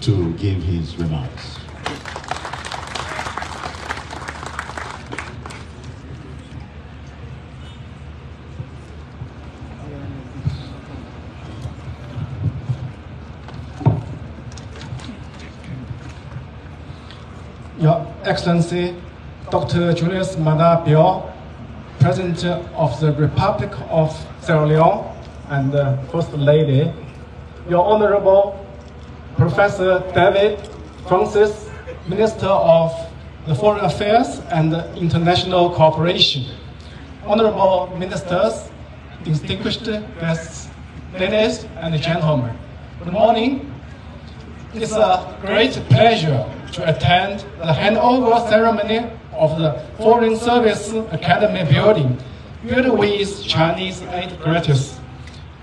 to give his remarks. Your Excellency, Dr. Julius Maada Bio, President of the Republic of Sierra Leone, and First Lady, Your Honorable Professor David Francis, Minister of the Foreign Affairs and International Cooperation, Honorable Ministers, distinguished guests, ladies and gentlemen, good morning. It's a great pleasure to attend the handover ceremony of the Foreign Service Academy building, built with Chinese aid gratis.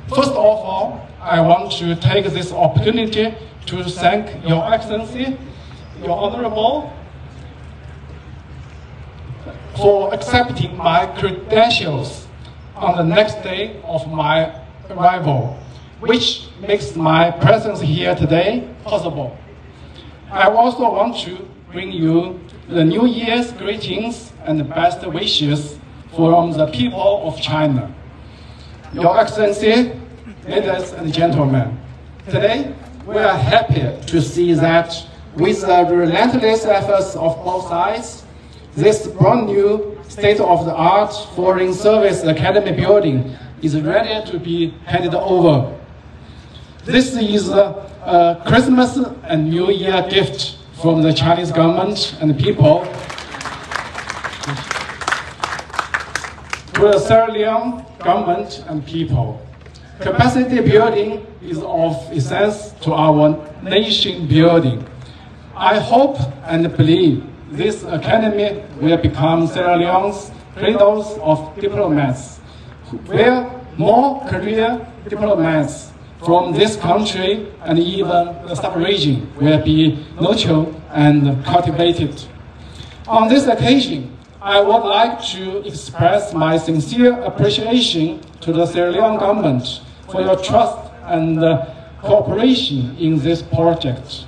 First of all, I want to take this opportunity to thank Your Excellency, Your Honorable, for accepting my credentials on the next day of my arrival, which makes my presence here today possible. I also want to bring you the New Year's greetings and best wishes from the people of China. Your Excellency, ladies and gentlemen, today we are happy to see that with the relentless efforts of both sides, this brand new state-of-the-art Foreign Service Academy building is ready to be handed over. This is a Christmas and New Year gift from the Chinese government and people to the Sierra Leone government and people. Capacity building is of essence to our nation building. I hope and believe this academy will become Sierra Leone's cradles of diplomats, where more career diplomats from this country and even the sub-region will be nurtured and cultivated. On this occasion, I would like to express my sincere appreciation to the Sierra Leone government for your trust and cooperation in this project.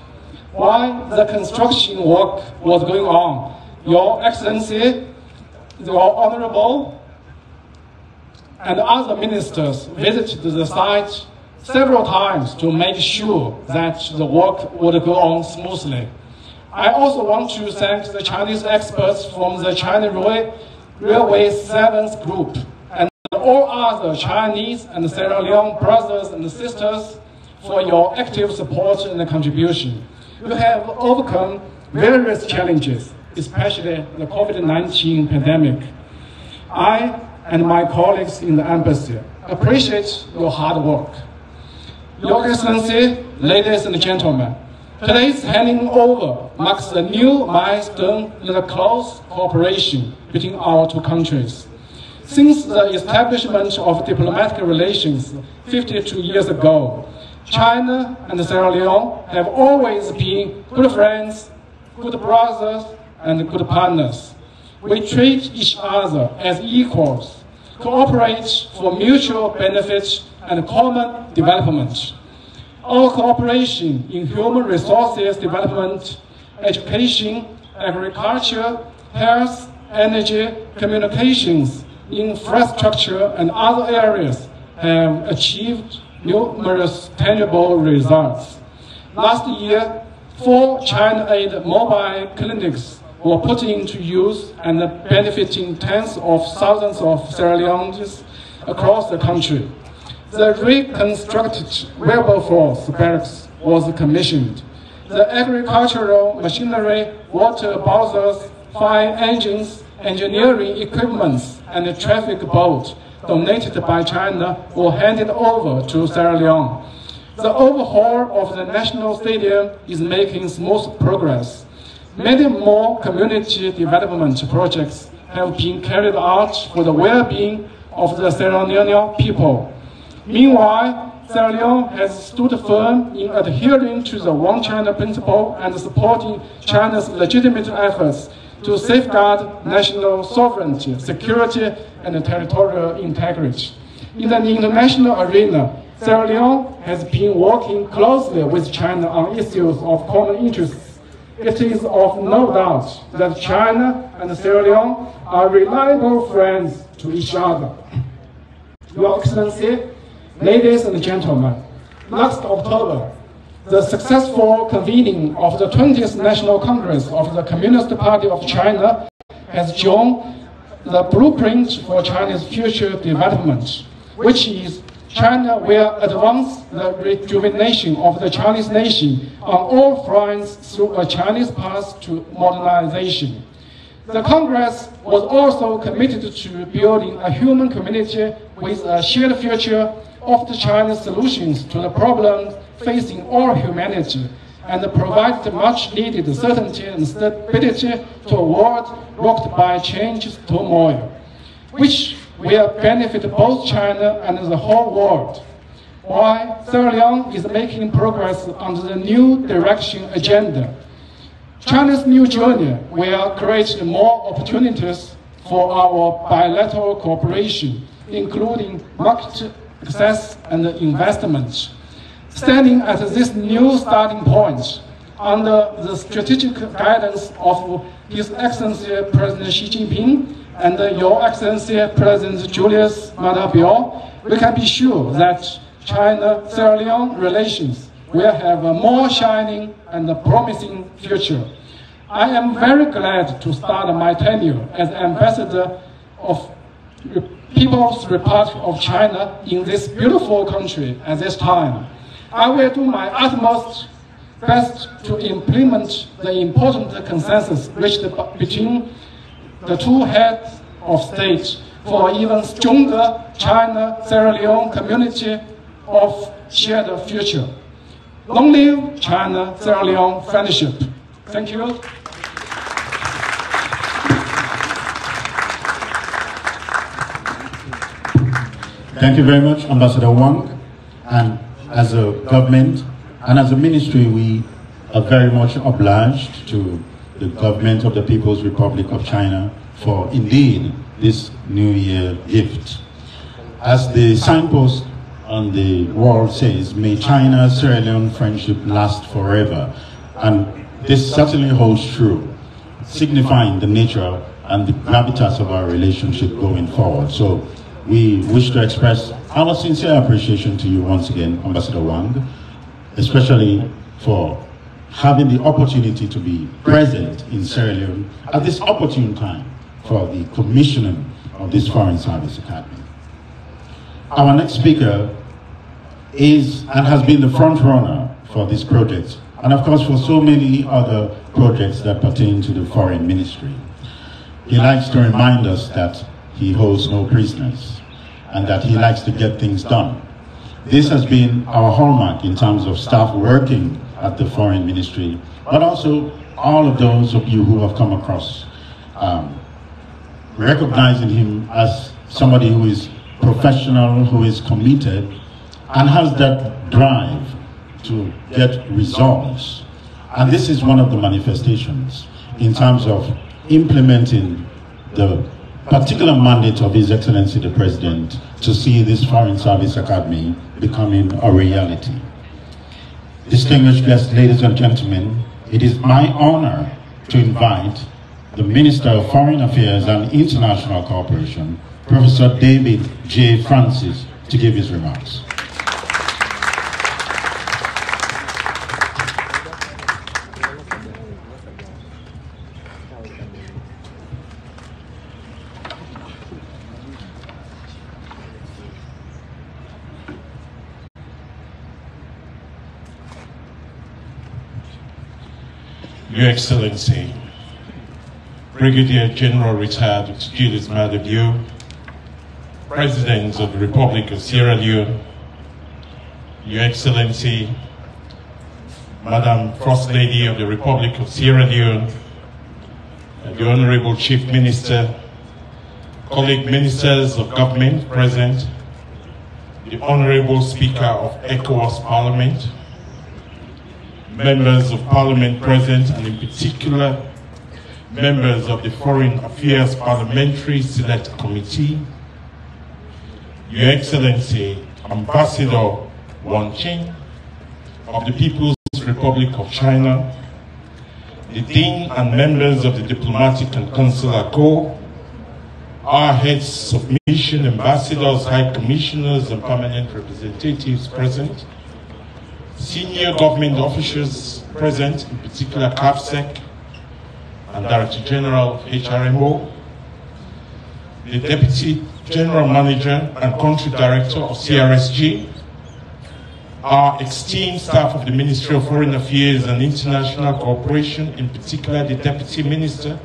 While the construction work was going on, Your Excellency, Your Honorable, and other ministers visited the site several times to make sure that the work would go on smoothly. I also want to thank the Chinese experts from the China Railway 7th Group and all other Chinese and Sierra Leone brothers and sisters for your active support and contribution. You have overcome various challenges, especially the COVID-19 pandemic. I and my colleagues in the embassy appreciate your hard work. Your Excellency, ladies and gentlemen, today's handing over marks a new milestone in the close cooperation between our two countries. Since the establishment of diplomatic relations 52 years ago, China and Sierra Leone have always been good friends, good brothers, and good partners. We treat each other as equals, cooperate for mutual benefit and common development. Our cooperation in human resources development, education, agriculture, health, energy, communications, infrastructure, and other areas have achieved numerous tangible results. Last year, 4 China Aid mobile clinics were put into use and benefiting tens of thousands of Sierra Leoneans across the country. The reconstructed Wilberforce barracks was commissioned. The agricultural machinery, water bowsers, fire engines, engineering equipments, and the traffic boat donated by China were handed over to Sierra Leone. The overhaul of the National Stadium is making smooth progress. Many more community development projects have been carried out for the well-being of the Sierra Leone people. Meanwhile, Sierra Leone has stood firm in adhering to the One China principle and supporting China's legitimate efforts to safeguard national sovereignty, security, and territorial integrity. In the international arena, Sierra Leone has been working closely with China on issues of common interest. It is of no doubt that China and Sierra Leone are reliable friends to each other. Your Excellency, ladies and gentlemen, last October, the successful convening of the 20th National Congress of the Communist Party of China has shown the blueprint for China's future development, which is China will advance the rejuvenation of the Chinese nation on all fronts through a Chinese path to modernization. The Congress was also committed to building a human community with a shared future of the China's solutions to the problems facing all humanity and provide much needed certainty and stability to a world rocked by change's turmoil, which will benefit both China and the whole world. While Sierra Leone is making progress under the new direction agenda, China's new journey will create more opportunities for our bilateral cooperation, including market access and investment. Standing at this new starting point, under the strategic guidance of His Excellency President Xi Jinping and Your Excellency President Julius Maada, we can be sure that China-Sierra Leone relations will have a more shining and promising future. I am very glad to start my tenure as Ambassador of People's Republic of China in this beautiful country at this time. I will do my utmost best to implement the important consensus reached between the two heads of state for an even stronger China-Sierra Leone community of shared future. Long live China-Sierra Leone friendship. Thank you. Thank you very much, Ambassador Wang. And as a government and as a ministry, we are very much obliged to the government of the People's Republic of China for indeed this New Year gift. As the signpost on the wall says, may China-Sierra Leone friendship last forever. And this certainly holds true, signifying the nature and the gravitas of our relationship going forward. So we wish to express our sincere appreciation to you once again, Ambassador Wang, especially for having the opportunity to be present in Sierra Leone at this opportune time for the commissioning of this Foreign Service Academy. Our next speaker is and has been the front runner for this project, and of course for so many other projects that pertain to the Foreign Ministry. He likes to remind us that he holds no prisoners and that he likes to get things done. This has been our hallmark in terms of staff working at the Foreign Ministry, but also all of those of you who have come across, recognizing him as somebody who is professional, who is committed, and has that drive to get results. And this is one of the manifestations in terms of implementing the particular mandate of His Excellency the President to see this Foreign Service Academy becoming a reality. Distinguished guests, ladies and gentlemen, it is my honor to invite the Minister of Foreign Affairs and International Cooperation, Professor David J. Francis, to give his remarks. Your Excellency, Brigadier General Retired Julius Maada, President of the Republic of Sierra Leone, Your Excellency, Madam First Lady of the Republic of Sierra Leone, the Honorable Chief Minister, colleague ministers of government present, the Honorable Speaker of ECOWAS Parliament, members of Parliament present, and in particular, members of the Foreign Affairs Parliamentary Select Committee, Your Excellency, Ambassador Wan Qing of the People's Republic of China, the Dean and members of the Diplomatic and Consular Corps, our heads of mission, ambassadors, high commissioners, and permanent representatives present, senior government officials present, in particular CAPSEC and Director General of HRMO, the Deputy General Manager and Country Director of CRSG, our esteemed staff of the Ministry of Foreign Affairs and International Cooperation, in particular the Deputy Minister,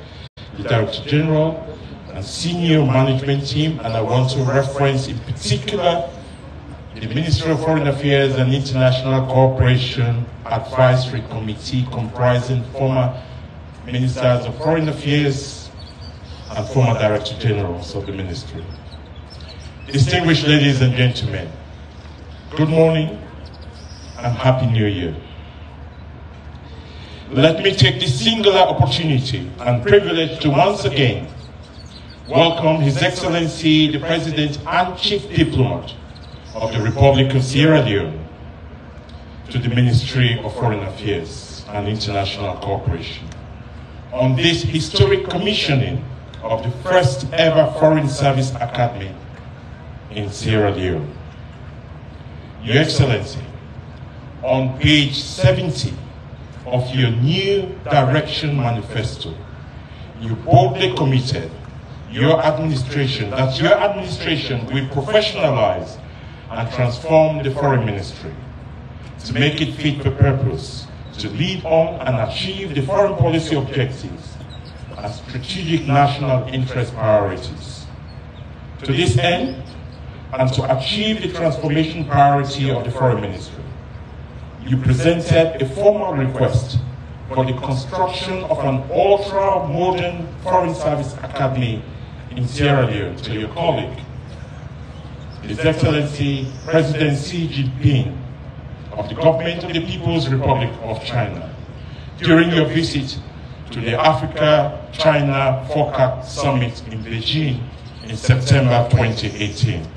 the Director General, and senior management team, and I want to reference in particular the Ministry of Foreign Affairs and International Cooperation Advisory Committee comprising former Ministers of Foreign Affairs and former Director Generals of the Ministry. Distinguished ladies and gentlemen, good morning and Happy New Year. Let me take this singular opportunity and privilege to once again welcome His Excellency the President and Chief Diplomat of the Republic of Sierra Leone to the Ministry of Foreign Affairs and International Cooperation on this historic commissioning of the first ever Foreign Service Academy in Sierra Leone. Your Excellency, on page 70 of your new Direction Manifesto, you boldly committed your administration will professionalize and transform the Foreign Ministry to make it fit for purpose, to lead on and achieve the foreign policy objectives and strategic national interest priorities. To this end, and to achieve the transformation priority of the Foreign Ministry, you presented a formal request for the construction of an ultra-modern Foreign Service Academy in Sierra Leone to your colleague, His Excellency President Xi Jinping of the Government of the People's Republic of China during your visit to the Africa-China FOCAC Summit in Beijing in September 2018.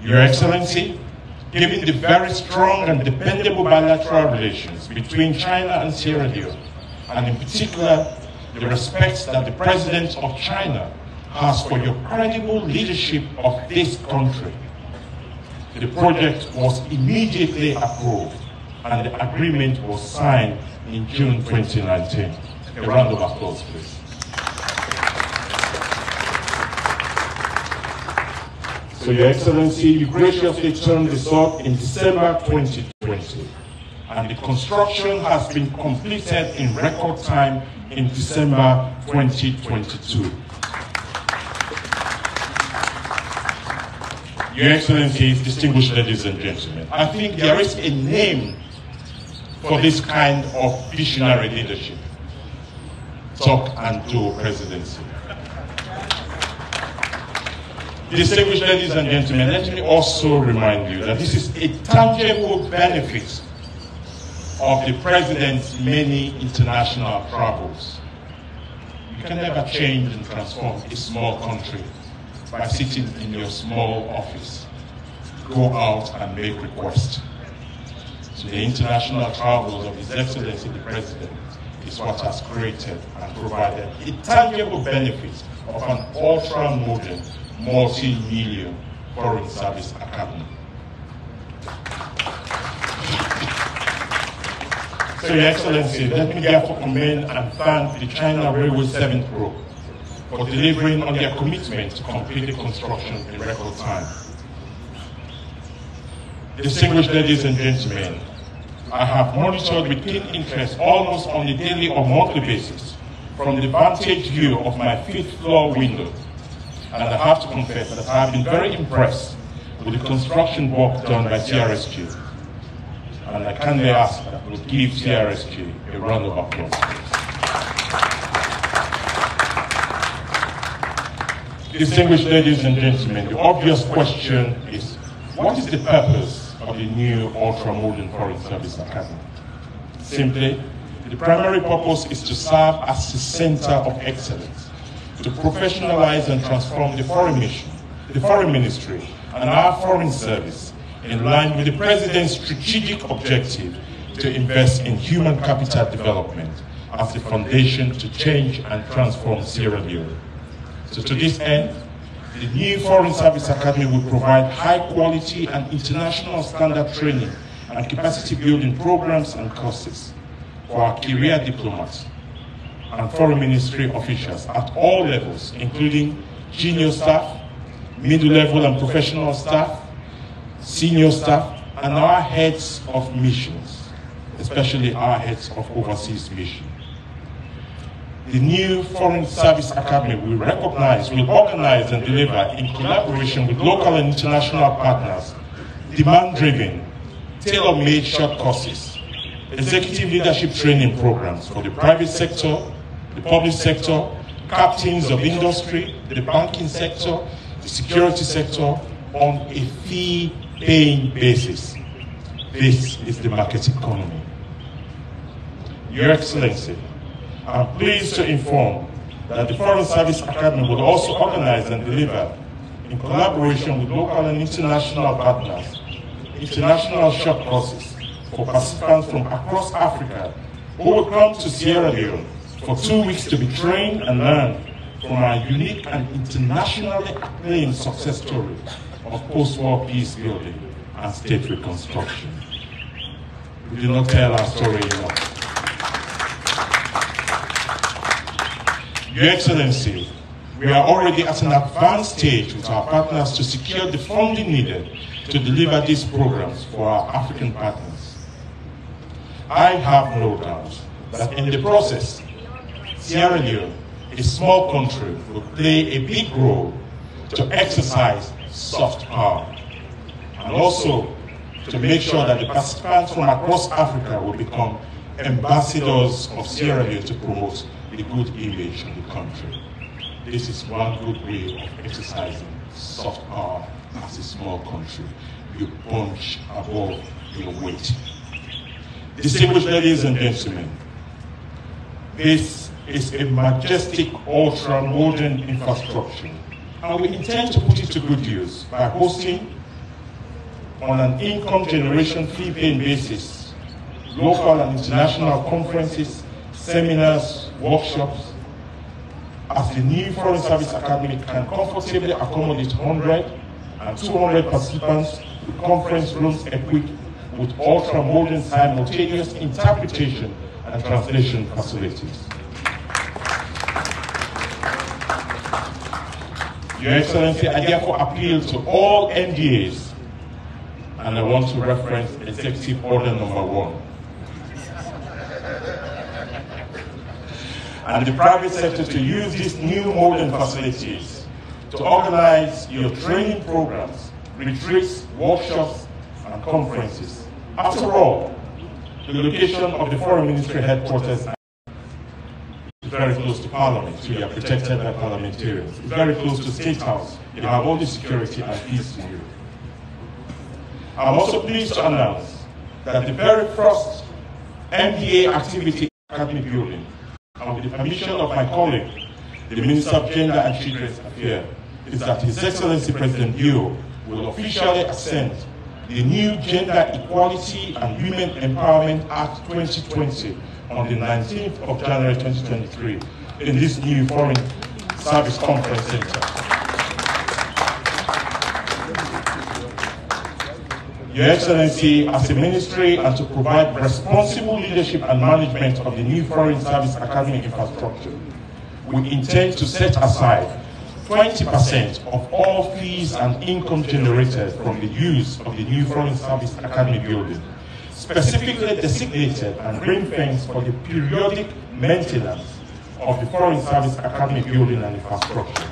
Your Excellency, given the very strong and dependable bilateral relations between China and Sierra Leone, and in particular the respect that the President of China has for your credible leadership of this country, the project was immediately approved and the agreement was signed in June 2019. A round of applause, please. So, Your Excellency, you graciously turned this up in December 2020, and the construction has been completed in record time in December 2022. Your Excellencies, distinguished ladies and gentlemen, I think there is a name for this kind of visionary leadership: talk and do presidency. Distinguished ladies and gentlemen, let me also remind you that this is a tangible benefit of the President's many international travels. You can never change and transform a small country by sitting in your small office. Go out and make requests. So the international travels of His Excellency the President is what has created and provided a tangible benefit of an ultra-modern, multi-million Foreign Service Academy. So, Your Excellency, let me therefore commend and thank the China Railway 7th Group for delivering on their commitment to complete the construction in record time. Distinguished ladies and gentlemen, I have monitored with keen interest almost on a daily or monthly basis from the vantage view of my 5th floor window. And I have to confess that I have been very impressed with the construction work done by CRSG. And I kindly ask that we give CRSG a round of applause. Distinguished ladies and gentlemen, the obvious question is, what is the purpose of the new ultra-modern Foreign Service Academy? Simply, the primary purpose is to serve as the center of excellence, to professionalize and transform the foreign mission, the foreign ministry, and our foreign service in line with the President's strategic objective to invest in human capital development as the foundation to change and transform Sierra Leone. So to this end, the new Foreign Service Academy will provide high quality and international standard training and capacity building programs and courses for our career diplomats and foreign ministry officials at all levels, including junior staff, middle level and professional staff, senior staff, and our heads of missions, especially our heads of overseas missions. The new Foreign Service Academy will organize and deliver in collaboration with local and international partners, demand-driven, tailor-made short courses, executive leadership training programs for the private sector, the public sector, captains of industry, the banking sector, the security sector on a fee-paying basis. This is the market economy. Your Excellency, I'm pleased to inform that the Foreign Service Academy will also organize and deliver, in collaboration with local and international partners, international short courses for participants from across Africa who will come to Sierra Leone for 2 weeks to be trained and learn from our unique and internationally acclaimed success story of post-war peace building and state reconstruction. We do not tell our story enough. Your Excellency, we are already at an advanced stage with our partners to secure the funding needed to deliver these programs for our African partners. I have no doubt that in the process, Sierra Leone, a small country, will play a big role to exercise soft power and also to make sure that the participants from across Africa will become ambassadors of Sierra Leone to promote the good image of the country. This is one good way of exercising soft power as a small country. You punch above your weight. Distinguished ladies and gentlemen, this is a majestic, ultra-modern infrastructure, and we intend to put it to good use by hosting, on an income generation fee-paying basis, local and international conferences, seminars, workshops, as the new Foreign Service Academy can comfortably accommodate 100 and 200 participants with conference rooms equipped with ultra-modern simultaneous interpretation and translation facilities. Your Excellency, I therefore appeal to all MDAs, and I want to reference Executive Order Number 1. And the private sector to use these new modern facilities to organize your training programs, retreats, workshops, and conferences. After all, the location of the Foreign Ministry headquarters is very close to Parliament, so you are protected by parliamentarians. It's very close to State House. You have all the security and peace in you. I'm also pleased to announce that the very first MDA activity Academy building, and with the permission of my colleague, the Minister of Gender and Children's Affairs, is that His Excellency Presidentbio will officially assent the new Gender Equality and Women Empowerment Act 2020 on the 19th of January 2023 in this new Foreign Service Conference Center. Your Excellency, as a ministry and to provide responsible leadership and management of the new Foreign Service Academy infrastructure, we intend to set aside 20% of all fees and income generated from the use of the new Foreign Service Academy building, specifically designated and ring-fenced for the periodic maintenance of the Foreign Service Academy building and infrastructure.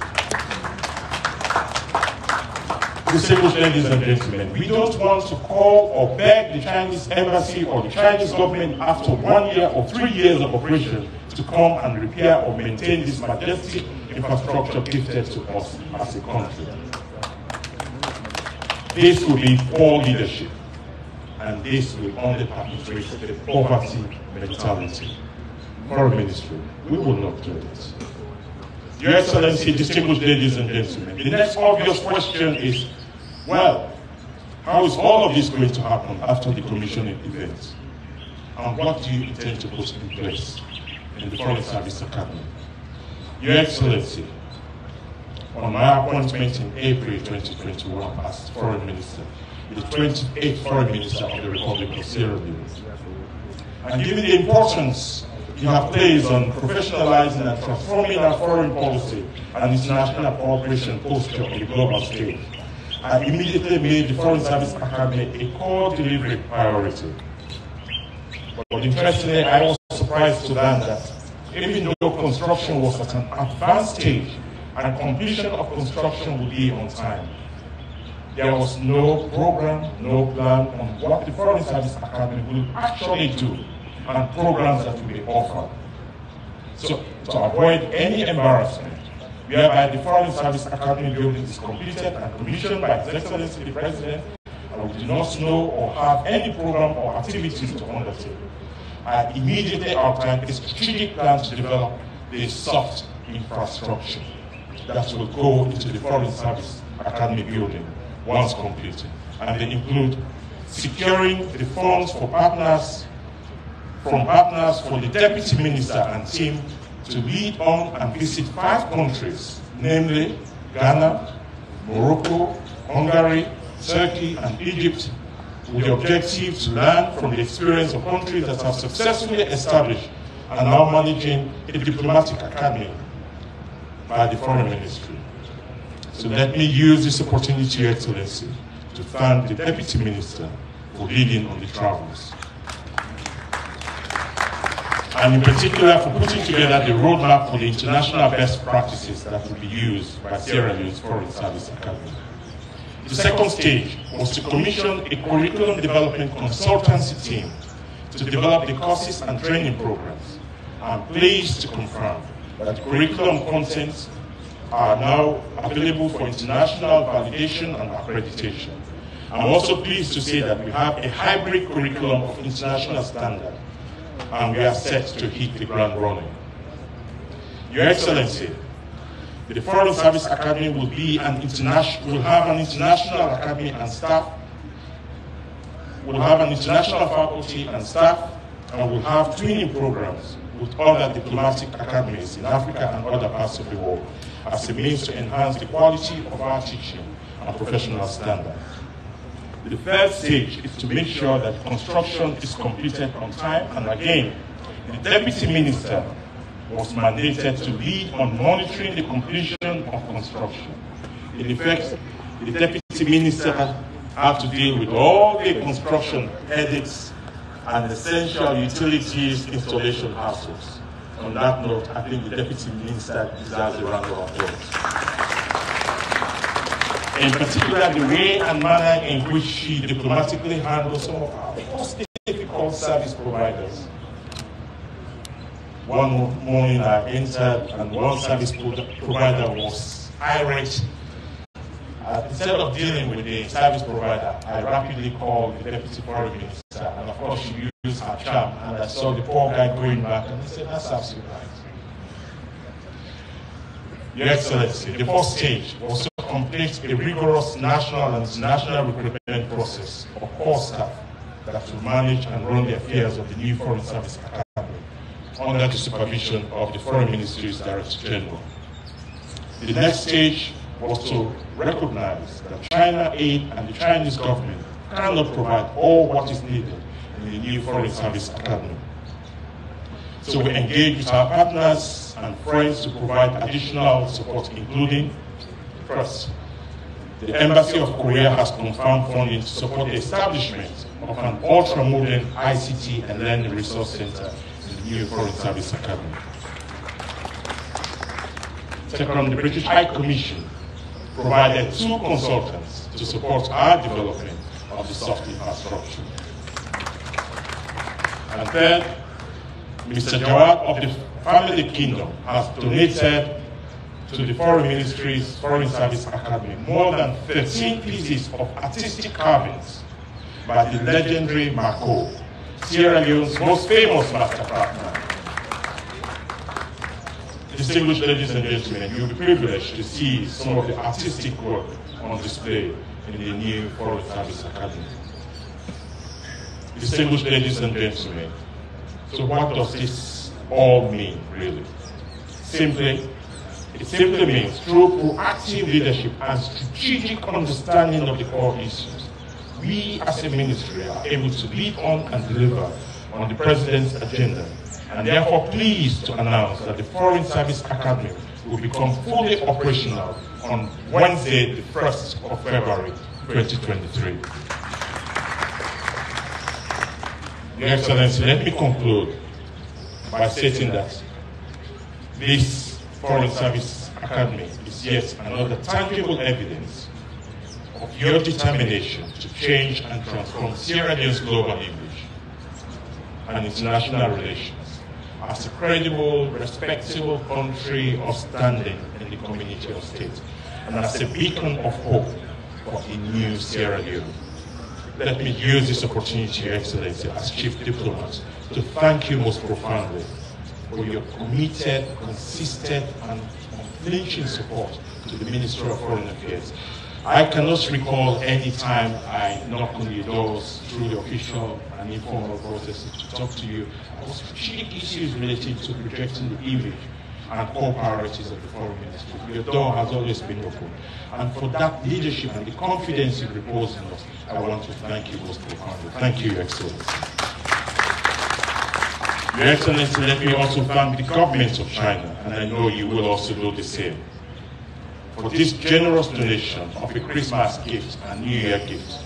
Distinguished ladies and gentlemen, we don't want to call or beg the Chinese embassy or the Chinese government after 1 year or 3 years of operation to come and repair or maintain this majestic infrastructure gifted to us as a country. This will be poor leadership, and this will only perpetuate the poverty mentality. Foreign Ministry, we will not do it. Your Excellency, distinguished ladies and gentlemen, the next obvious question is, well, How is all of this going to happen after the commissioning event? And what do you intend to put in place in the Foreign Service Academy? Your Excellency, on my appointment in April 2021 as Foreign Minister, the 28th Foreign Minister of the Republic of Sierra Leone, and given the importance you have placed on professionalizing and transforming our foreign policy and international cooperation posture on the global stage, I immediately made the Foreign Service Academy a core delivery priority. But interestingly, I was surprised to learn that even though construction was at an advanced stage and completion of construction would be on time, there was no program, no plan on what the Foreign Service Academy will actually do and programs that will be offered. So, to avoid any embarrassment, whereby the Foreign Service Academy building is completed and commissioned by His Excellency the President, and we do not know or have any program or activities to undertake, I immediately outlined a strategic plan to develop the soft infrastructure that will go into the Foreign Service Academy building once completed. And they include securing the funds for partners for the Deputy Minister and team to lead on and visit 5 countries, namely Ghana, Morocco, Hungary, Turkey, and Egypt, with the objective to learn from the experience of countries that have successfully established and now managing a diplomatic academy by the Foreign Ministry. So let me use this opportunity, Your Excellency, to thank the Deputy Minister for leading on the travels, and in particular for putting together the roadmap for the international best practices that will be used by Sierra Leone's Foreign Service Academy. The second stage was to commission a curriculum development consultancy team to develop the courses and training programs. I'm pleased to confirm that the curriculum contents are now available for international validation and accreditation. I'm also pleased to say that we have a hybrid curriculum of international standard, and we are set to hit the ground running. Your Excellency, the Foreign Service Academy will have an international academy and staff, will have an international faculty and staff, and will have training programs with other diplomatic academies in Africa and other parts of the world as a means to enhance the quality of our teaching and professional standards. The third stage is to make sure that construction is completed on time, and again, the Deputy Minister was mandated to lead on monitoring the completion of construction. In effect, the Deputy Minister had to deal with all the construction headaches and essential utilities installation hassles. On that note, I think the Deputy Minister deserves a round of applause. In particular, the way and manner in which she diplomatically handled some of our most difficult service providers. One morning I entered and one service provider was irate. Instead of dealing with the service provider, I rapidly called the Deputy Foreign Minister, and of course she used her charm, and I saw the poor guy going back, and he said, "That's absolutely right." Your Excellency, the first stage was to complete a rigorous national and international recruitment process of core staff that will manage and run the affairs of the new Foreign Service Academy under the supervision of the Foreign Ministry's Director General. The next stage was to recognize that China Aid and the Chinese government cannot provide all what is needed in the new Foreign Service Academy. So we engage with our partners and friends to provide additional support, including, first, the Embassy of Korea has confirmed funding to support the establishment of an ultra-modern ICT and Learning Resource Center in the new Foreign Service Academy. Second, the British High Commission provided 2 consultants to support our development of the soft infrastructure. And third, Mr. Jawad of the Family Kingdom has donated to the Foreign Ministry's Foreign Service Academy more than 13 pieces of artistic carvings by the legendary Mako, Sierra Leone's most famous master craftsman. Distinguished ladies and gentlemen, you'll be privileged to see some of the artistic work on display in the new Foreign Service Academy. Distinguished ladies and gentlemen, so what does this all mean, really? It simply means through proactive leadership and strategic understanding of the core issues, we as a ministry are able to lead on and deliver on the President's agenda, and therefore pleased to announce that the Foreign Service Academy will become fully operational on Wednesday, the 1st of February, 2023. Your Excellency, let me conclude by stating that this Foreign Service Academy is yet another tangible evidence of your determination to change and transform Sierra Leone's global image and international relations as a credible, respectable country of standing in the community of states, and as a beacon of hope for a new Sierra Leone. Let me use this opportunity, Your Excellency, as Chief Diplomat, to thank you most profoundly for your committed, consistent, and unflinching support to the Ministry of Foreign Affairs. I cannot recall any time I knocked on your doors through the official and informal processes to talk to you about strategic issues relating to projecting the image and core priorities of the Foreign Ministry. Your door has always been open. And for that leadership and the confidence you repose in us, I want to thank you most profoundly. Thank you, Your Excellency. Your Excellency, let me also thank the government of China, and I know you will also do the same, for this generous donation of a Christmas gift and New Year gift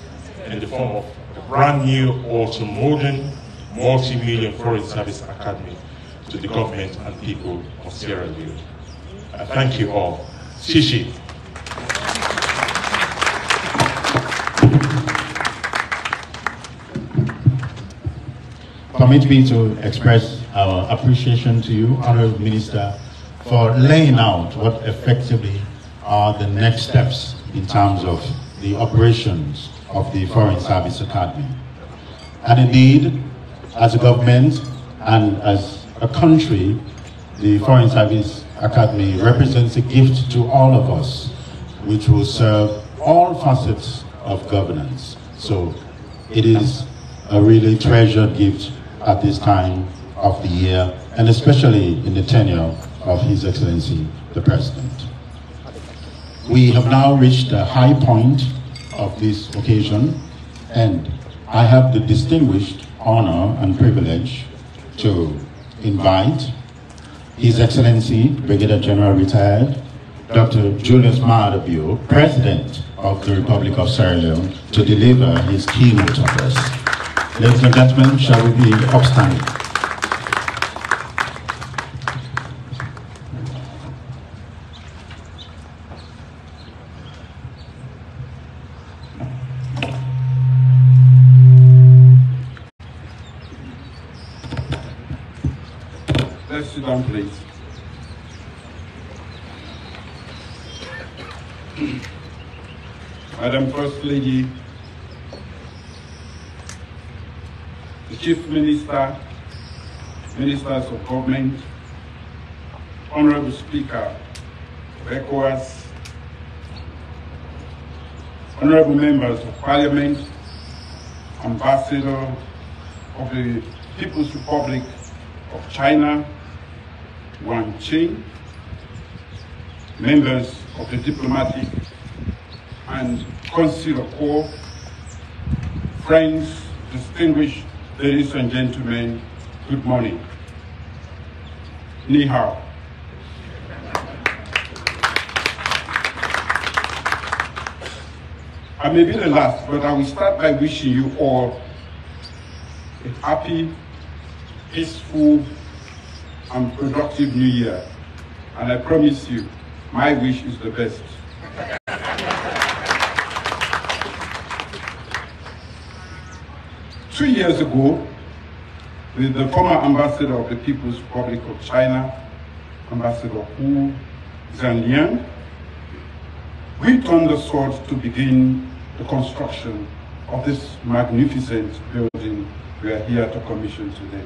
in the form of a brand new, ultra-modern, multi-million Foreign Service Academy to the government and people of Sierra Leone. I thank you all. Shishi. Permit me to express our appreciation to you, Honorable Minister, for laying out what effectively are the next steps in terms of the operations of the Foreign Service Academy. And indeed, as a government and as a country, the Foreign Service Academy represents a gift to all of us, which will serve all facets of governance. So it is a really treasured gift at this time of the year, and especially in the tenure of His Excellency, the President. We have now reached the high point of this occasion, and I have the distinguished honor and privilege to invite His Excellency, Brigadier General Retired, Dr. Julius Maadabio, President of the Republic of Sierra Leone, to deliver his keynote address. Ladies and gentlemen, shall we be upstanding? Let's sit down, please. Madam First Lady, the Chief Minister, Ministers of Government, Honorable Speaker of ECOWAS, Honorable Members of Parliament, Ambassador of the People's Republic of China, Wang Qing, members of the diplomatic and consular corps, friends, distinguished ladies and gentlemen, good morning. Ni hao. I may be the last, but I will start by wishing you all a happy, peaceful, and productive New Year. And I promise you, my wish is the best. Two years ago, with the former ambassador of the People's Republic of China, Ambassador Hu Zhanliang, we turned the sword to begin the construction of this magnificent building we are here to commission today.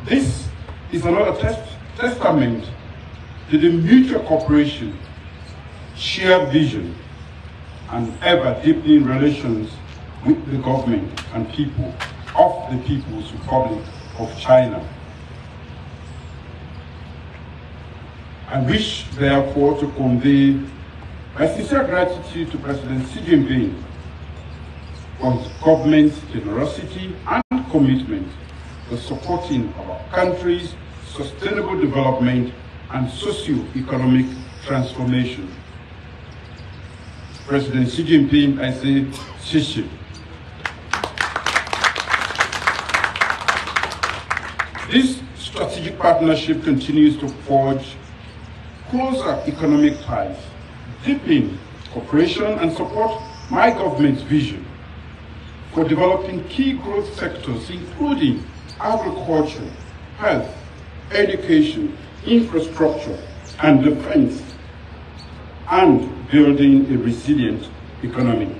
This is another testament to the mutual cooperation, shared vision, and ever-deepening relations with the government and people of the People's Republic of China. I wish, therefore, to convey my sincere gratitude to President Xi Jinping for his government's generosity and commitment to supporting our country's sustainable development and socio-economic transformation. President Xi Jinping, I say, Xi. This strategic partnership continues to forge closer economic ties, deepen cooperation, and support my government's vision for developing key growth sectors, including agriculture, health, education, infrastructure, and defense, and building a resilient economy.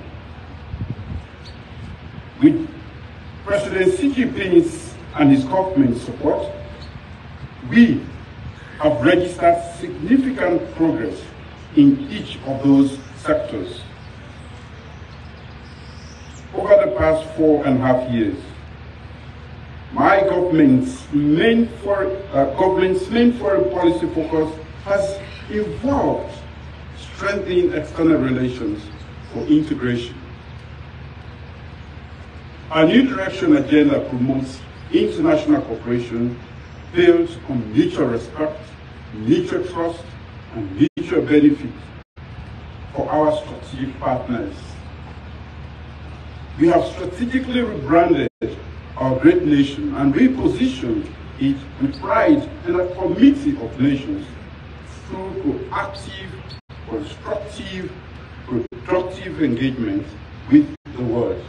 With President Xi Jinping's and his government's support, we have registered significant progress in each of those sectors. Over the past 4.5 years, my government's main foreign policy focus has involved strengthening external relations for integration. Our New Direction agenda promotes international cooperation built on mutual respect, mutual trust, and mutual benefit for our strategic partners. We have strategically rebranded our great nation and repositioned it with pride in a committee of nations through proactive, constructive, productive engagement with the world.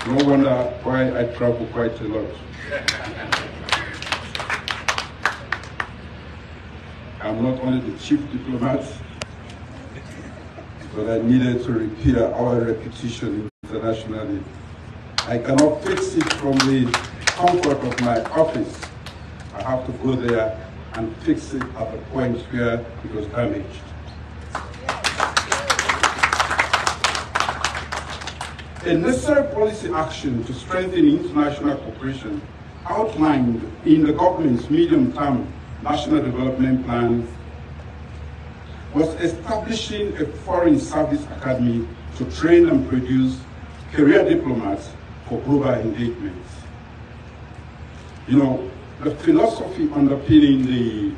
No wonder why I travel quite a lot. I'm not only the chief diplomat, but I needed to repair our reputation internationally. I cannot fix it from the comfort of my office. I have to go there and fix it at the point where it was damaged. A necessary policy action to strengthen international cooperation outlined in the government's medium-term national development plan was establishing a foreign service academy to train and produce career diplomats for global engagements. You know, the philosophy underpinning the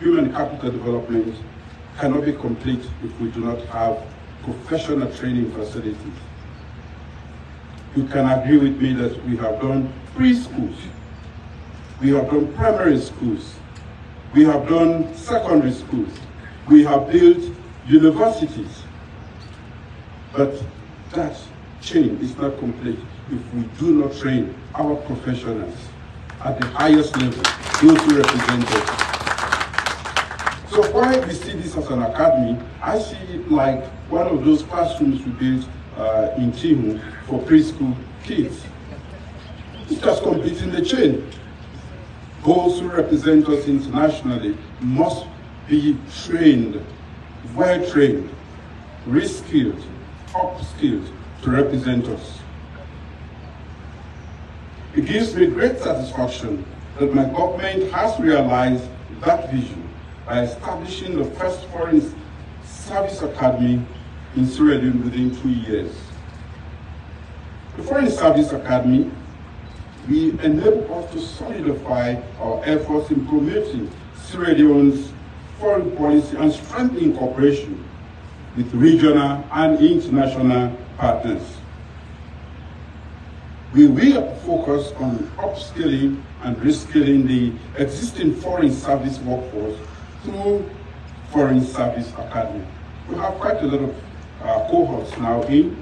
human capital development cannot be complete if we do not have professional training facilities. You can agree with me that we have done preschools, we have done primary schools, we have done secondary schools, we have built universities, but that chain is not complete if we do not train our professionals at the highest level, those who represent us. So why we see this as an academy, I see it like one of those classrooms we built in Tihu for preschool kids. It's just completing the chain. Those who represent us internationally must be trained, well-trained, reskilled, upskilled to represent us. It gives me great satisfaction that my government has realized that vision by establishing the first foreign service academy in Sierra Leone within 2 years. The Foreign Service Academy will enable us to solidify our efforts in promoting Sierra Leone's foreign policy and strengthening cooperation with regional and international partners. We will focus on upskilling and reskilling the existing foreign service workforce through Foreign Service Academy. We have quite a lot of cohorts now in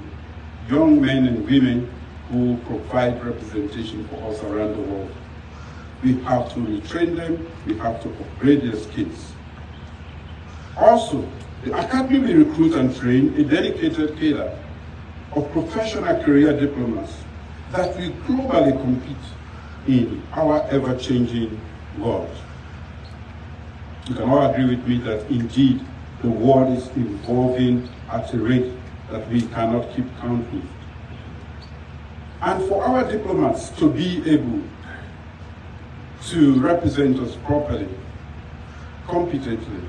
young men and women who provide representation for us around the world. We have to retrain them, we have to upgrade their skills. Also, the Academy will recruit and train a dedicated cadre of professional career diplomats that will globally compete in our ever-changing world. You can all agree with me that indeed the world is evolving at a rate that we cannot keep count with. And for our diplomats to be able to represent us properly, competently,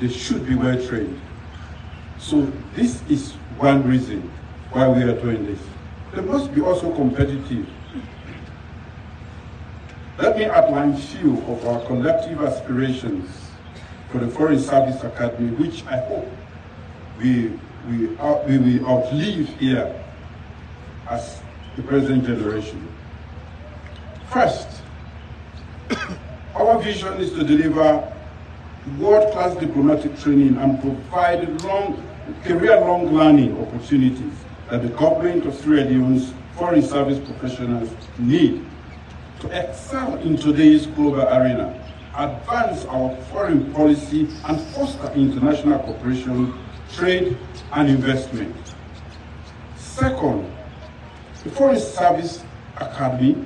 they should be well trained. So this is one reason why we are doing this. They must be also competitive. Let me outline a few of our collective aspirations for the Foreign Service Academy, which I hope we will outlive here as the present generation. First, our vision is to deliver world-class diplomatic training and provide career-long learning opportunities that the government of Sierra Leone's foreign service professionals need to excel in today's global arena, advance our foreign policy, and foster international cooperation, trade, and investment. Second, the Foreign Service Academy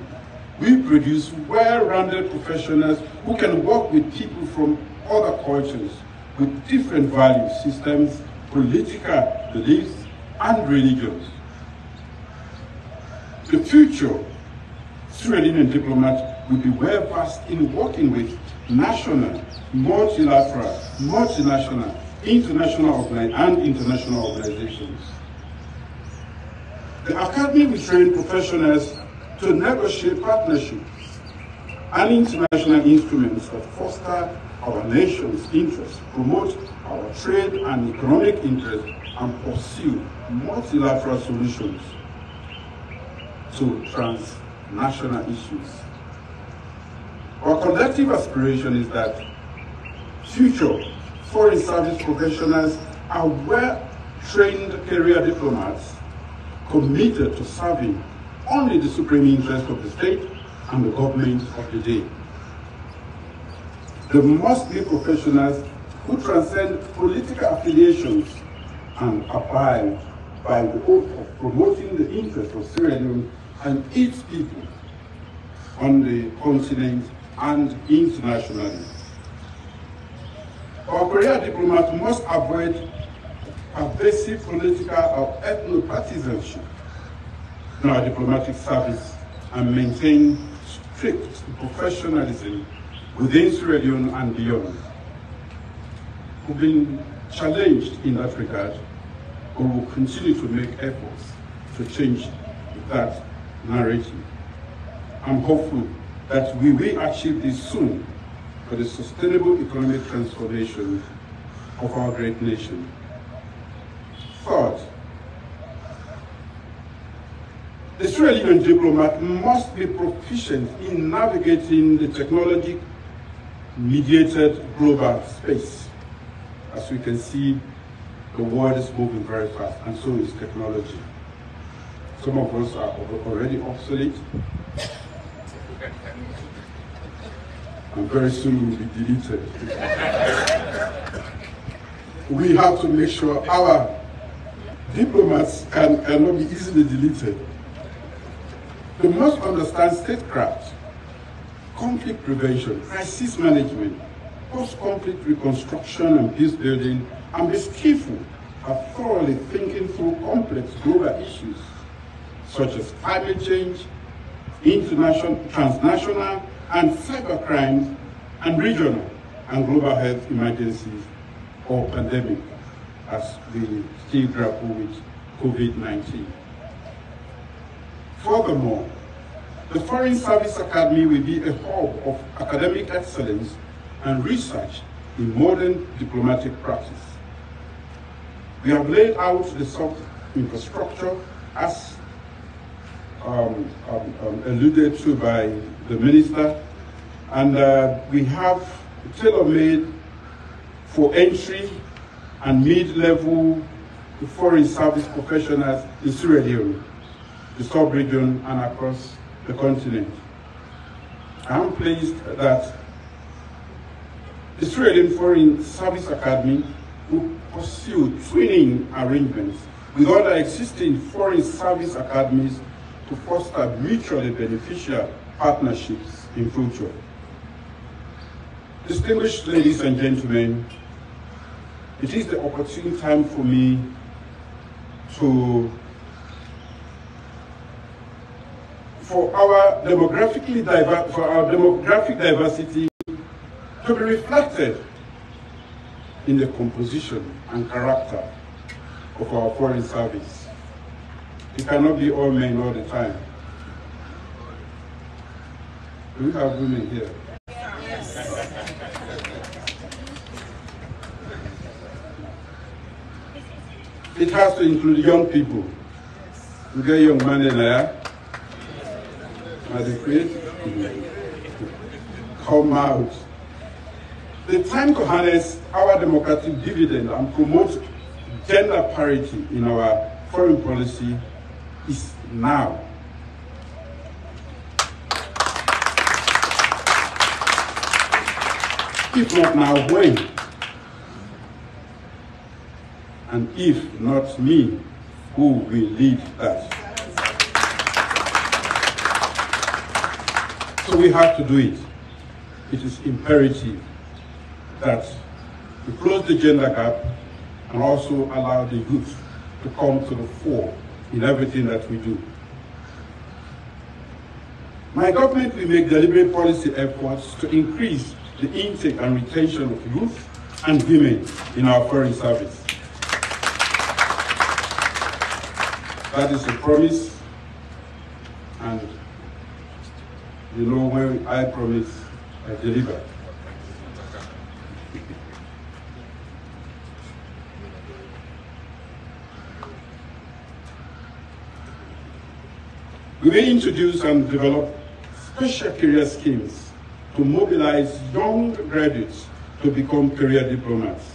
will produce well-rounded professionals who can work with people from other cultures with different value systems, political beliefs, and religions. The future Sierra Leonean diplomats will be well-versed in working with national, multilateral, multinational, international organizations. The Academy will train professionals to negotiate partnerships and international instruments that foster our nation's interests, promote our trade and economic interests, and pursue multilateral solutions to transnational issues. Our collective aspiration is that future foreign service professionals are well-trained career diplomats committed to serving only the supreme interest of the state and the government of the day. They must be professionals who transcend political affiliations and abide by the oath of promoting the interests of Sierra Leone and its people on the continent and internationally. Our career diplomats must avoid pervasive political or ethno-partisanship in our diplomatic service and maintain strict professionalism within Sierra Leone and beyond. We've been challenged in that regard, but will continue to make efforts to change that narrative. I'm hopeful that we will achieve this soon for the sustainable economic transformation of our great nation. Third, the Sierra Leonean diplomat must be proficient in navigating the technology-mediated global space. As we can see, the world is moving very fast, and so is technology. Some of us are already obsolete, and very soon will be deleted. We have to make sure our diplomats cannot be easily deleted. They must understand statecraft, conflict prevention, crisis management, post-conflict reconstruction and peace building, and be skillful at thoroughly thinking through complex global issues such as climate change, international, transnational, and cyber crimes, and regional and global health emergencies or pandemic, as we still grapple with COVID-19. Furthermore, the Foreign Service Academy will be a hub of academic excellence and research in modern diplomatic practice. We have laid out the soft infrastructure as alluded to by the minister, and we have tailor-made for entry and mid-level foreign service professionals in Sierra Leone, the sub-region, and across the continent. I am pleased that the Sierra Leone Foreign Service Academy will pursue twinning arrangements with other existing foreign service academies to foster mutually beneficial partnerships in future. Distinguished ladies and gentlemen, it is the opportune time for me for our demographic diversity to be reflected in the composition and character of our foreign service. It cannot be all men all the time. Do we have women here? Yes. It has to include young people. We get young men in there. Are they free? Come out. The time to harness our democratic dividend and promote gender parity in our foreign policy is now. If not now, when? And if not me, who will lead that? So we have to do it. It is imperative that we close the gender gap and also allow the youth to come to the fore in everything that we do. My government will make deliberate policy efforts to increase the intake and retention of youth and women in our foreign service. That is a promise, and you know, when I promise, I deliver. We will introduce and develop special career schemes to mobilize young graduates to become career diplomats.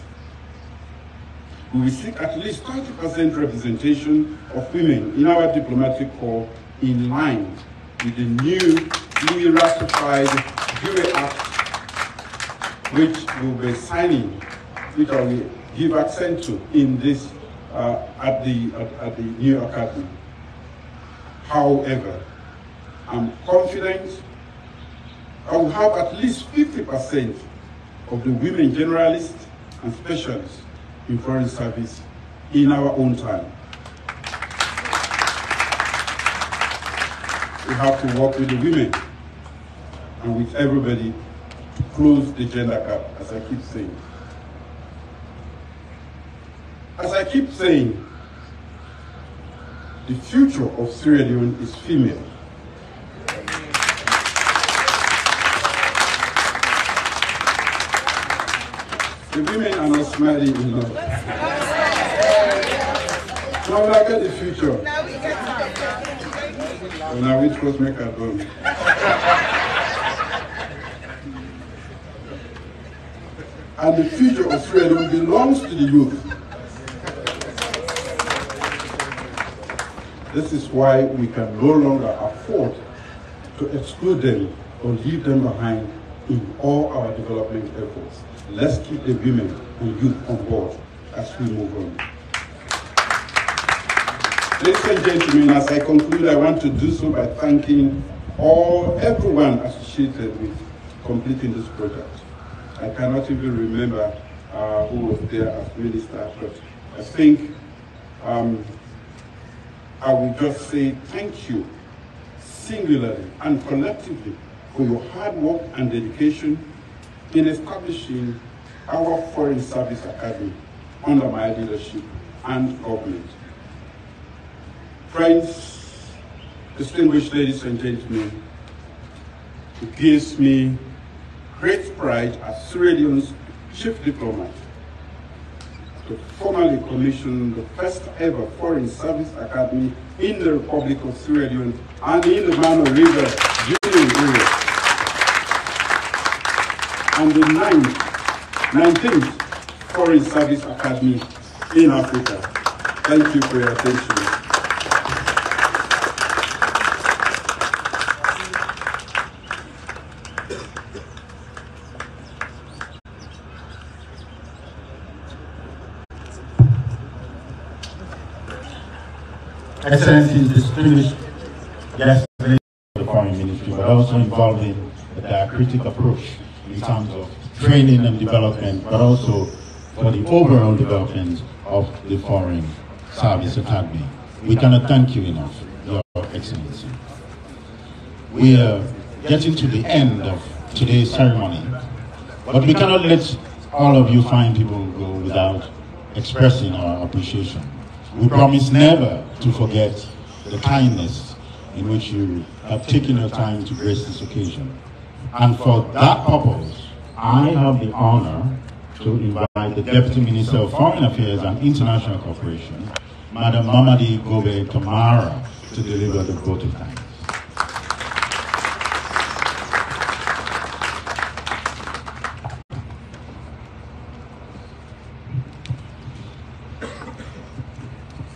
We will seek at least 30% representation of women in our diplomatic corps in line with the newly ratified Jury Act, which we'll be signing, which I will give accent to in this at the new academy. However, I'm confident I will have at least 50% of the women generalists and specialists in foreign service in our own time. We have to work with the women and with everybody to close the gender gap, as I keep saying. As I keep saying, the future of Sierra Leone is female. The women are not smiling enough. Now look at the future. So now which was make her done. And the future of Sierra Leone belongs to the youth. This is why we can no longer afford to exclude them or leave them behind in all our development efforts. Let's keep the women and youth on board as we move on. Ladies and gentlemen, as I conclude, I want to do so by thanking everyone associated with completing this project. I cannot even remember who was there as minister, but I think I will just say thank you singularly and collectively for your hard work and dedication in establishing our Foreign Service Academy under my leadership and government. Friends, distinguished ladies and gentlemen, it gives me great pride as Sierra Leone's Chief Diplomat to formally commission the first ever Foreign Service Academy in the Republic of Sierra Leone and in the Mano River Union area. And the 19th Foreign Service Academy in Africa. Thank you for your attention. Excellencies, distinguished guests of the Foreign Ministry, but also involving a diacritic approach in terms of training and development, but also for the overall development of the Foreign Service Academy. We cannot thank you enough, Your Excellency. We are getting to the end of today's ceremony, but we cannot let all of you fine people go without expressing our appreciation. We promise never to forget the kindness in which you have taken your time to grace this occasion. And for that purpose, I have the honor to invite the Deputy Minister of Foreign Affairs and International Cooperation, Madam Mamadi Gobe Tamara, to deliver the vote of thanks.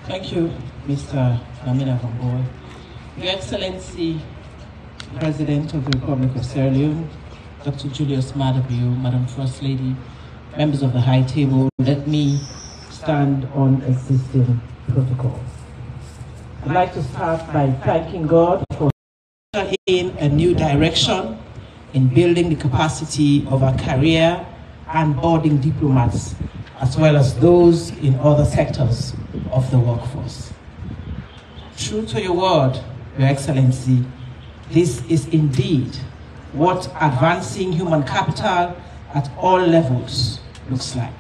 Thank you, Mr. Lamina Gamboa. Your Excellency, President of the Republic of Sierra Leone, Dr. Julius Madabio, Madam First Lady, members of the High Table, let me stand on existing protocols. I'd like to start by thanking God for in a new direction in building the capacity of our career and boarding diplomats, as well as those in other sectors of the workforce. True to your word, Your Excellency, this is indeed what advancing human capital at all levels looks like.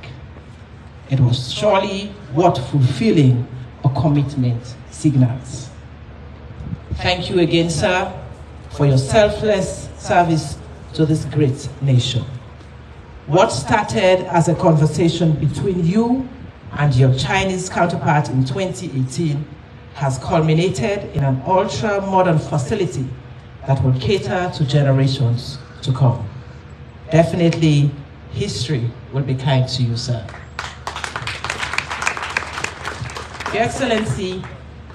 It was surely what fulfilling a commitment signals. Thank you again, sir, for your selfless service to this great nation. What started as a conversation between you and your Chinese counterpart in 2018 has culminated in an ultra-modern facility that will cater to generations to come. Definitely, history will be kind to you, sir. Your Excellency,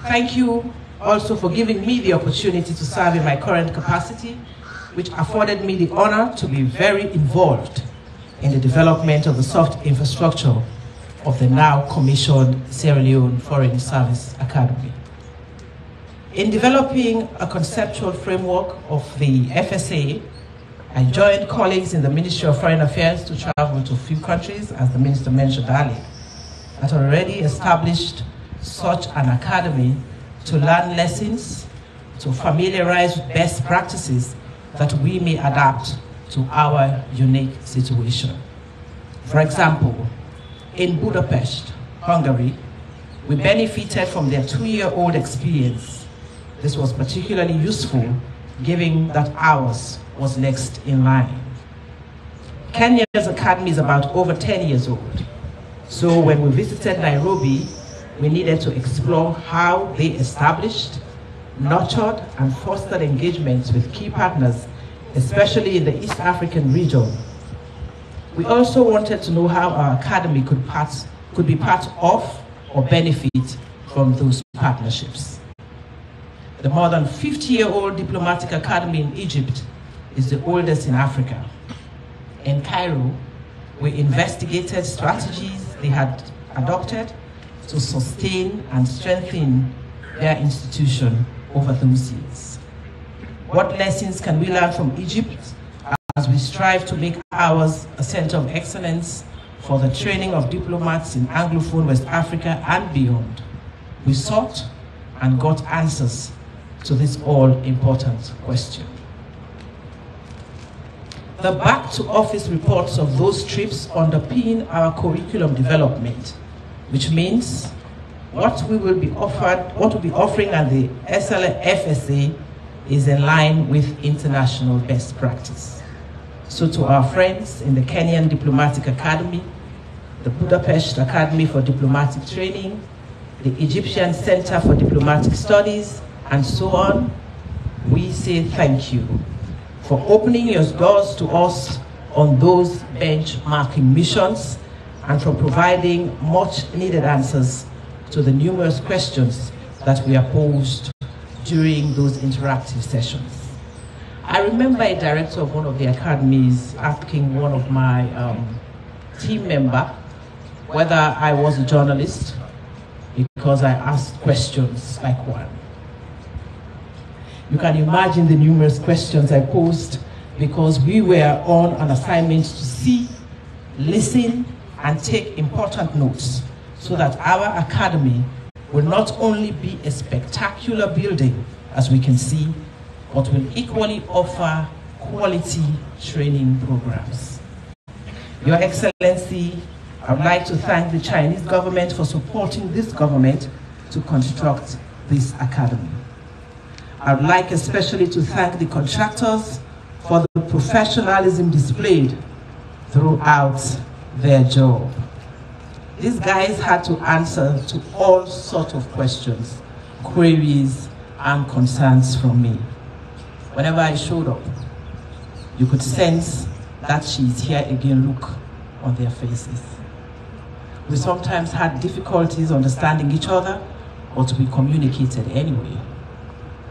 thank you also for giving me the opportunity to serve in my current capacity, which afforded me the honor to be very involved in the development of the soft infrastructure of the now commissioned Sierra Leone Foreign Service Academy. In developing a conceptual framework of the FSA, I joined colleagues in the Ministry of Foreign Affairs to travel to a few countries, as the Minister mentioned earlier, that already established such an academy to learn lessons, to familiarize with best practices that we may adapt to our unique situation. For example, in Budapest, Hungary, we benefited from their 2-year-old experience. This was particularly useful, given that ours was next in line. Kenya's academy is about over 10 years old. So when we visited Nairobi, we needed to explore how they established, nurtured, and fostered engagements with key partners, especially in the East African region. We also wanted to know how our academy could be part of or benefit from those partnerships. The more than 50-year-old diplomatic academy in Egypt is the oldest in Africa. In Cairo, we investigated strategies they had adopted to sustain and strengthen their institution over those years. What lessons can we learn from Egypt as we strive to make ours a center of excellence for the training of diplomats in Anglophone West Africa and beyond? We sought and got answers to this all-important question. The back-to-office reports of those trips underpin our curriculum development, which means what we'll be offering at the FSA is in line with international best practice. So to our friends in the Kenyan Diplomatic Academy, the Budapest Academy for Diplomatic Training, the Egyptian Center for Diplomatic Studies, and so on, we say thank you for opening your doors to us on those benchmarking missions and for providing much needed answers to the numerous questions that we are posed during those interactive sessions. I remember a director of one of the academies asking one of my team members whether I was a journalist because I asked questions like one. You can imagine the numerous questions I posed because we were on an assignment to see, listen, and take important notes so that our academy will not only be a spectacular building, as we can see, but will equally offer quality training programs. Your Excellency, I would like to thank the Chinese government for supporting this government to construct this academy. I would like especially to thank the contractors for the professionalism displayed throughout their job. These guys had to answer to all sorts of questions, queries, and concerns from me. Whenever I showed up, you could sense that she's here again look on their faces. We sometimes had difficulties understanding each other, but we communicated anyway.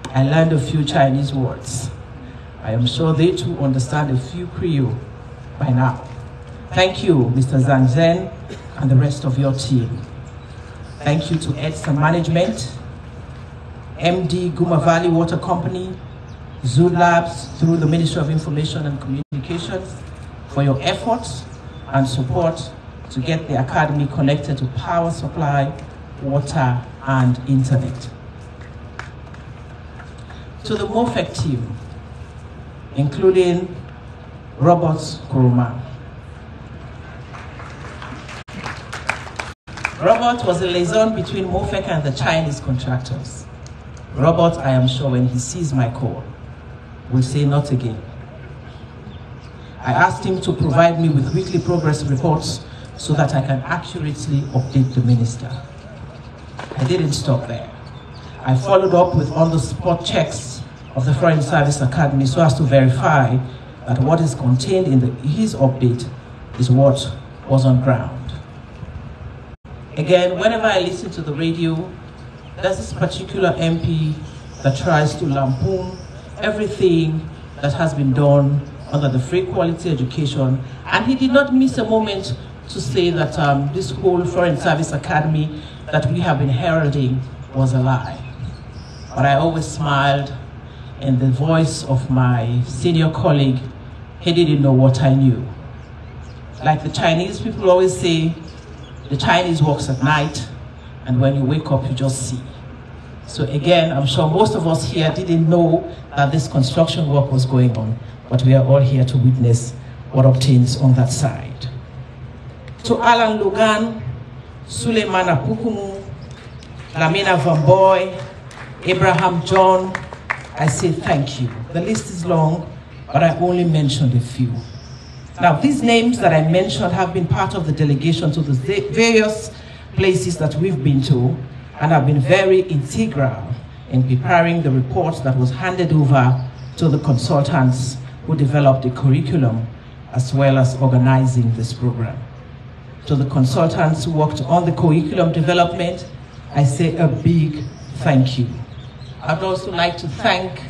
I learned a few Chinese words. I am sure they too understand a few Creole by now. Thank you, Mr. Zhang Zhen, and the rest of your team. Thank you to EDSA Management, MD Guma Valley Water Company, Zoo Labs through the Ministry of Information and Communications for your efforts and support to get the Academy connected to power supply, water, and internet. To the MOFEC team, including Robert Kuruma. Robert was a liaison between MOFEC and the Chinese contractors. Robert, I am sure when he sees my call, will say not again. I asked him to provide me with weekly progress reports so that I can accurately update the minister. I didn't stop there. I followed up with on-the-spot checks of the Foreign Service Academy so as to verify that what is contained in his update is what was on ground. Again, whenever I listen to the radio, there's this particular MP that tries to lampoon everything that has been done under the free quality education, and he did not miss a moment to say that this whole Foreign Service Academy that we have been heralding was a lie. But I always smiled in the voice of my senior colleague. He didn't know what I knew. Like the Chinese people always say, the Chinese works at night, and when you wake up, you just see. So again, I'm sure most of us here didn't know that this construction work was going on, but we are all here to witness what obtains on that side. To Alan Logan, Suleiman Apukumu, Lamina Van Boy, Abraham John, I say thank you. The list is long, but I only mentioned a few. Now, these names that I mentioned have been part of the delegation to the various places that we've been to, and have been very integral in preparing the report that was handed over to the consultants who developed the curriculum, as well as organizing this program. To the consultants who worked on the curriculum development, I say a big thank you. I'd also like to thank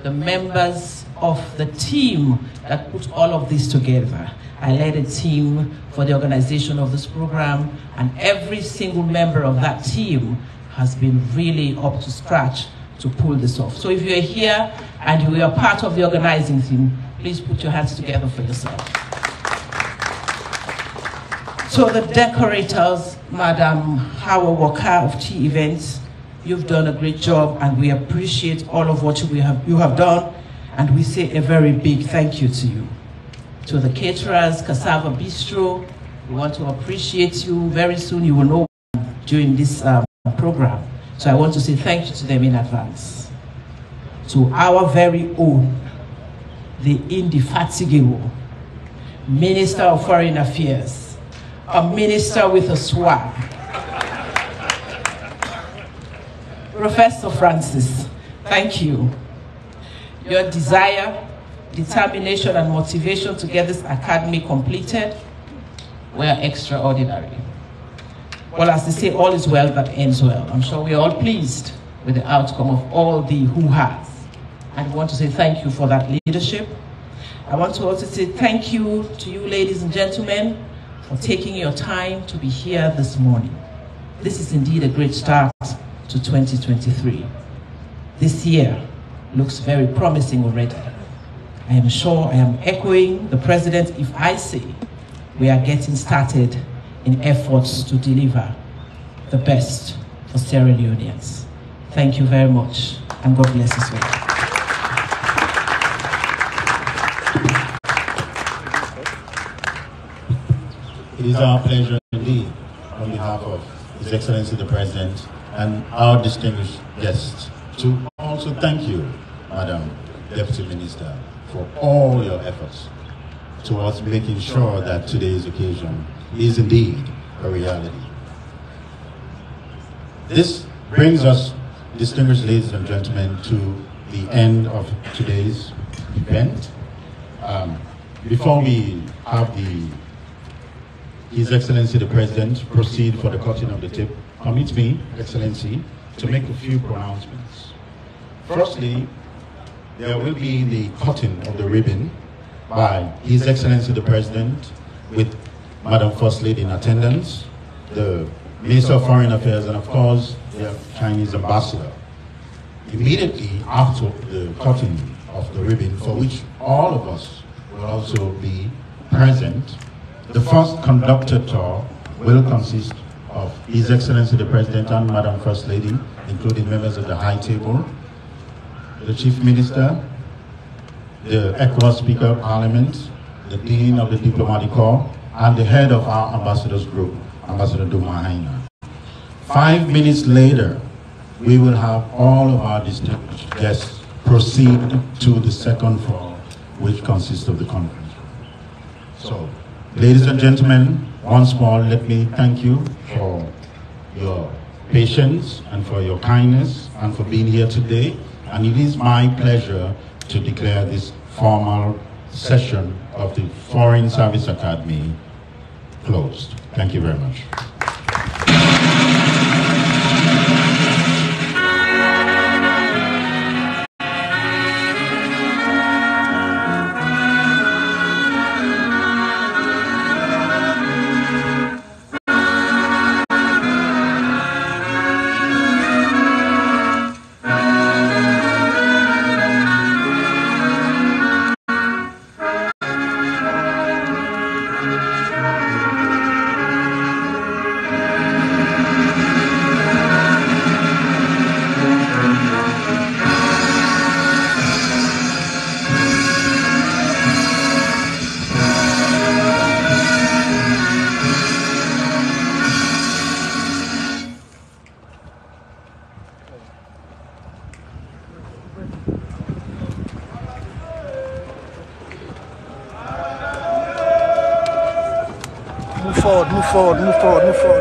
the members of the team that put all of this together. I led a team for the organization of this program, and every single member of that team has been really up to scratch to pull this off. So if you're here and you are part of the organizing team, please put your hands together for yourself. So the decorators, Madam Hawa Walker of T Events, you've done a great job, and we appreciate all of what you have done, and we say a very big thank you to you. To the caterers, Cassava Bistro, we want to appreciate you. Very soon you will know during this program. So I want to say thank you to them in advance. To our very own, the indefatigable Minister of Foreign Affairs, a minister with a swag, Professor Francis, thank you. Your desire, determination, and motivation to get this academy completed were extraordinary. Well, as they say, all is well that ends well. I'm sure we're all pleased with the outcome of all the who-has. And I want to say thank you for that leadership. I want to also say thank you to you, ladies and gentlemen, for taking your time to be here this morning. This is indeed a great start to 2023. This year looks very promising already. I am sure I am echoing the President if I say we are getting started in efforts to deliver the best for Sierra Leoneans. Thank you very much, and God bless us all. It is our pleasure indeed, on behalf of His Excellency the President and our distinguished guests, to also thank you, Madam Deputy Minister, for all your efforts towards making sure that today's occasion is indeed a reality. This brings us, distinguished ladies and gentlemen, to the end of today's event. Before we have His Excellency the President proceed for the cutting of the tape, permit me, Excellency, to make a few pronouncements. Firstly, there will be the cutting of the ribbon by His Excellency the President with Madam First Lady in attendance, the Minister of Foreign Affairs, and of course, the Chinese Ambassador. Immediately after the cutting of the ribbon, for which all of us will also be present, the first conducted tour will consist of His Excellency the President and Madam First Lady, including members of the High Table, the Chief Minister, the ECOWAS Speaker of Parliament, the Dean of the Diplomatic Corps, and the head of our ambassadors group, Ambassador Dumahaina. 5 minutes later, we will have all of our distinguished guests proceed to the second floor, which consists of the conference room. So, ladies and gentlemen, once more, let me thank you for your patience and for your kindness and for being here today. And it is my pleasure to declare this formal session of the Foreign Service Academy closed. Thank you very much. Move forward.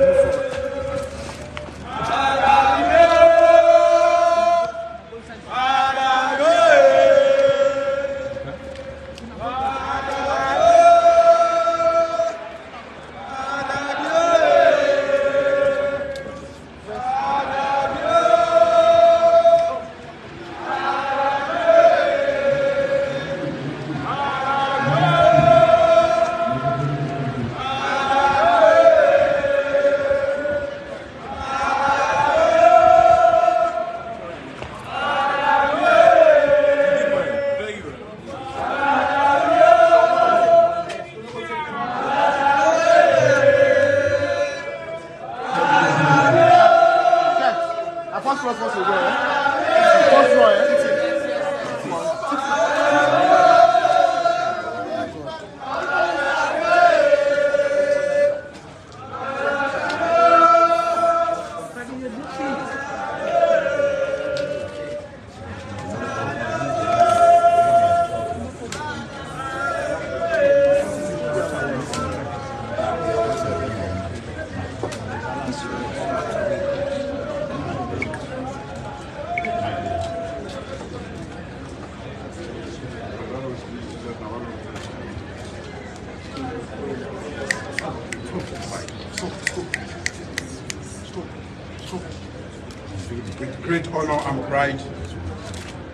With great honor and pride,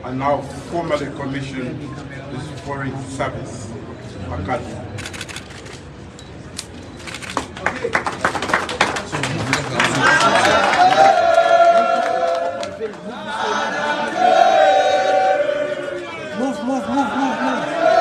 I now formally commission this Foreign Service Academy. Move.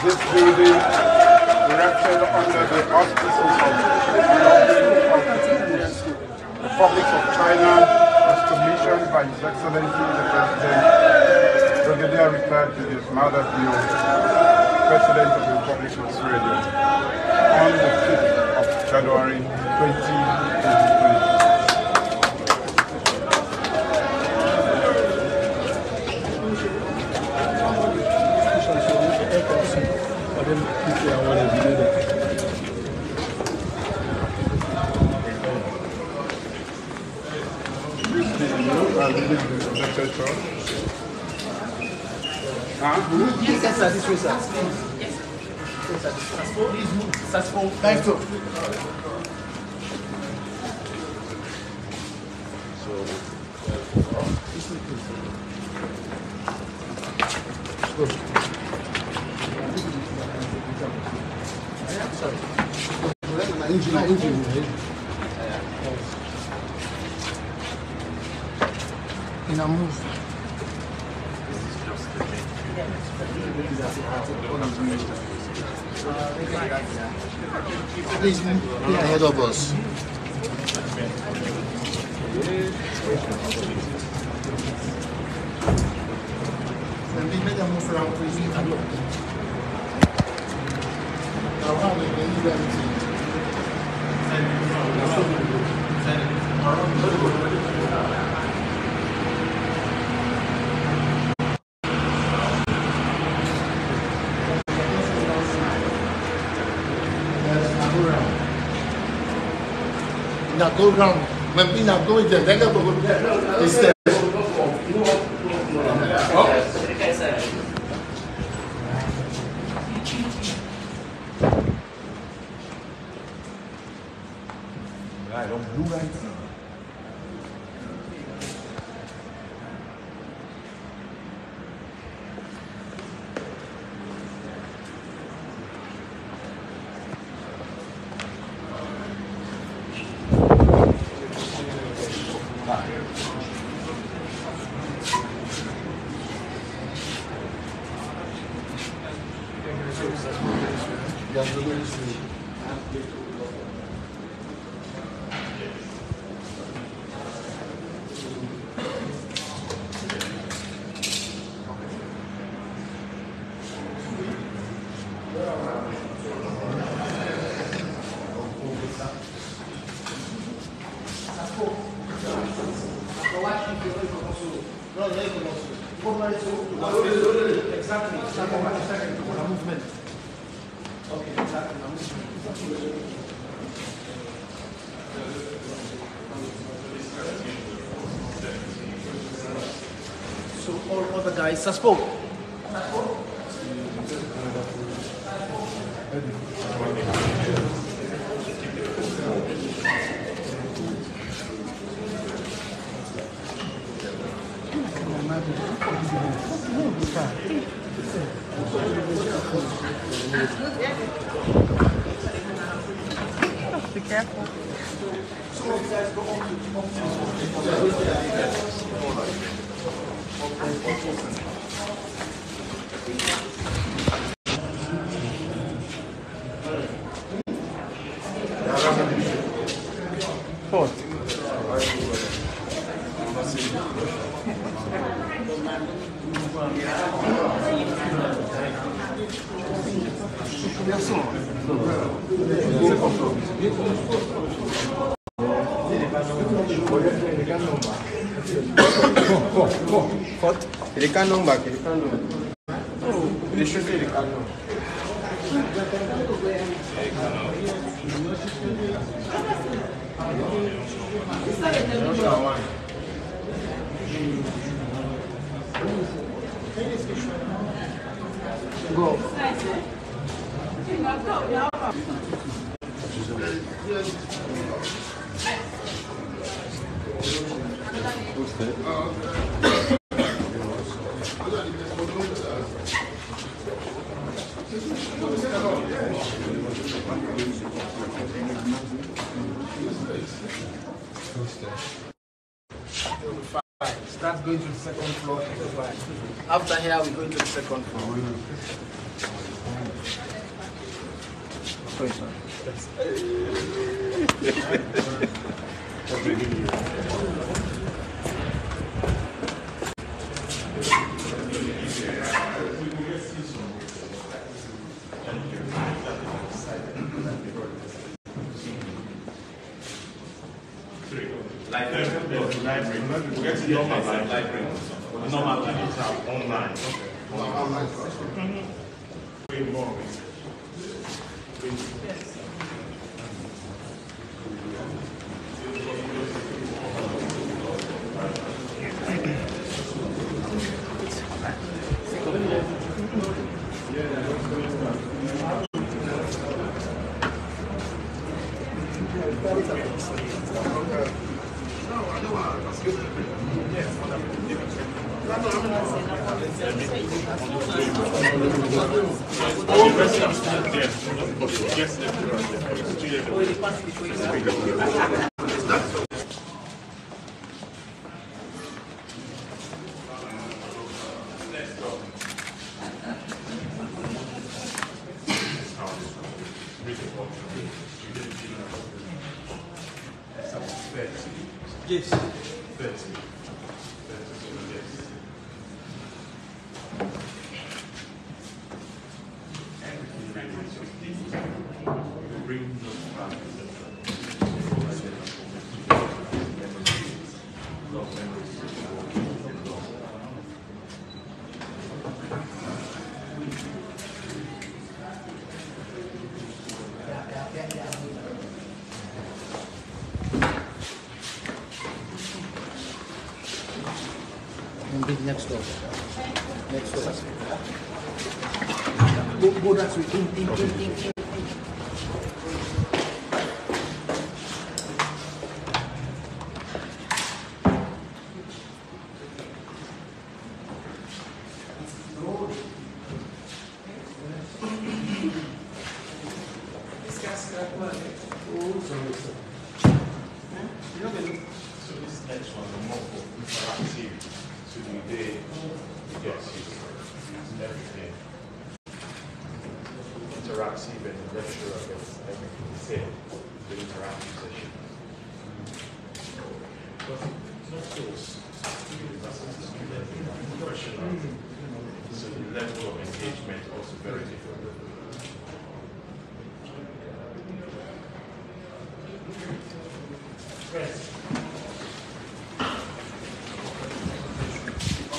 This building, erected under the auspices of the Republic of China, was commissioned by His Excellency the President, Brigadier Retired presidentbio, President of the Republic of Sierra Leone, on the 5th of January 2023. In a move. Please be ahead of us. Can we make a move around, please? Now go round. When we now go there, then go there. Instead. Right, on blue right now. Exactly. Movement. Okay, exactly. So all other guys suspend. Be careful. Forward. Il est canon back, il est canon. Il est chauffé, il est canon. Go. Start going to the second floor. After here, we go to the second floor. Sorry, sir. Library. We get to the normal library. The normal library are online. Okay. Way more. Yes. 30. Next door. Next door. Go that way. In. So this next one is more for interactive. So they get everything interactive and the lecturer gets everything said, the interactive session. But not those professional, so the level of engagement also very different. Yes.